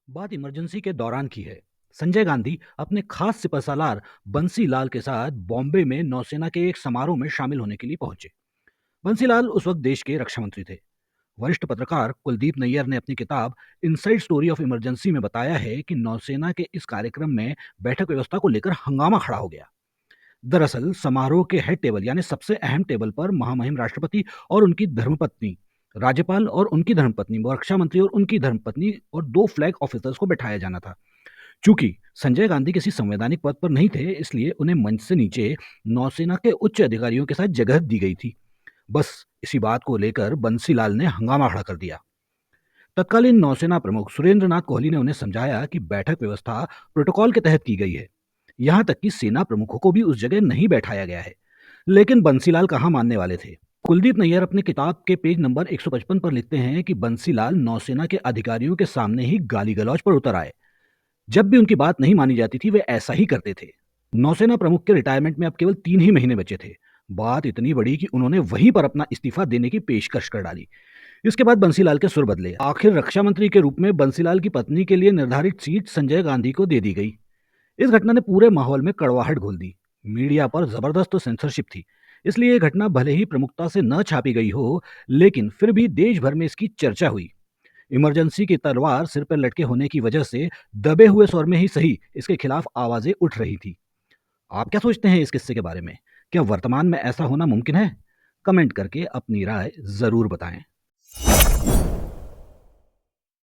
बात इमरजेंसी के दौरान की है। संजय गांधी अपने खास सिपहसालार बंसी लाल के साथ बॉम्बे में नौसेना के एक समारोह में शामिल होने के लिए पहुंचे। बंसी लाल उस वक्त देश के रक्षा मंत्री थे। वरिष्ठ पत्रकार कुलदीप नैयर ने अपनी किताब इनसाइड स्टोरी ऑफ इमरजेंसी में बताया है कि नौसेना के इस कार्यक्रम में बैठक व्यवस्था को लेकर हंगामा खड़ा हो गया। दरअसल समारोह के हेड टेबल यानी सबसे अहम टेबल पर महामहिम राष्ट्रपति और उनकी धर्मपत्नी, राज्यपाल और उनकी धर्मपत्नी, रक्षा मंत्री और उनकी धर्मपत्नी और दो फ्लैग ऑफिसर्स को बैठाया जाना था। चूंकि संजय गांधी किसी संवैधानिक पद पर नहीं थे, इसलिए उन्हें मंच से नीचे नौसेना के उच्च अधिकारियों के साथ जगह दी गई थी। बस इसी बात को लेकर बंसीलाल ने हंगामा खड़ा कर दिया। तत्कालीन नौसेना प्रमुख सुरेंद्र नाथ कोहली ने उन्हें समझाया कि बैठक व्यवस्था प्रोटोकॉल के तहत की गई है। यहां तक कि सेना प्रमुखों को भी उस जगह नहीं बैठाया गया है। लेकिन बंसीलाल कहाँ मानने वाले थे। कुलदीप नैयर अपनी किताब के पेज नंबर 155 पर लिखते हैं कि बंसीलाल नौसेना के अधिकारियों के सामने ही गाली गलौज पर उतर आए। जब भी उनकी बात नहीं मानी जाती थी, वे ऐसा ही करते थे। नौसेना प्रमुख के रिटायरमेंट में अब केवल 3 ही महीने बचे थे। बात इतनी बड़ी कि उन्होंने वहीं पर अपना इस्तीफा देने की पेशकश कर डाली। इसके बाद बंसीलाल के सुर बदले। आखिर रक्षा मंत्री के रूप में बंसीलाल की पत्नी के लिए निर्धारित सीट संजय गांधी को दे दी गई। इस घटना ने पूरे माहौल में कड़वाहट घोल दी। मीडिया पर जबरदस्त सेंसरशिप थी। इसलिए यह घटना भले ही प्रमुखता से न छापी गई हो, लेकिन फिर भी देश भर में इसकी चर्चा हुई। इमरजेंसी की तलवार सिर पर लटके होने की वजह से दबे हुए स्वर में ही सही इसके खिलाफ आवाजें उठ रही थी। आप क्या सोचते हैं इस किस्से के बारे में? क्या वर्तमान में ऐसा होना मुमकिन है? कमेंट करके अपनी राय जरूर बताएं।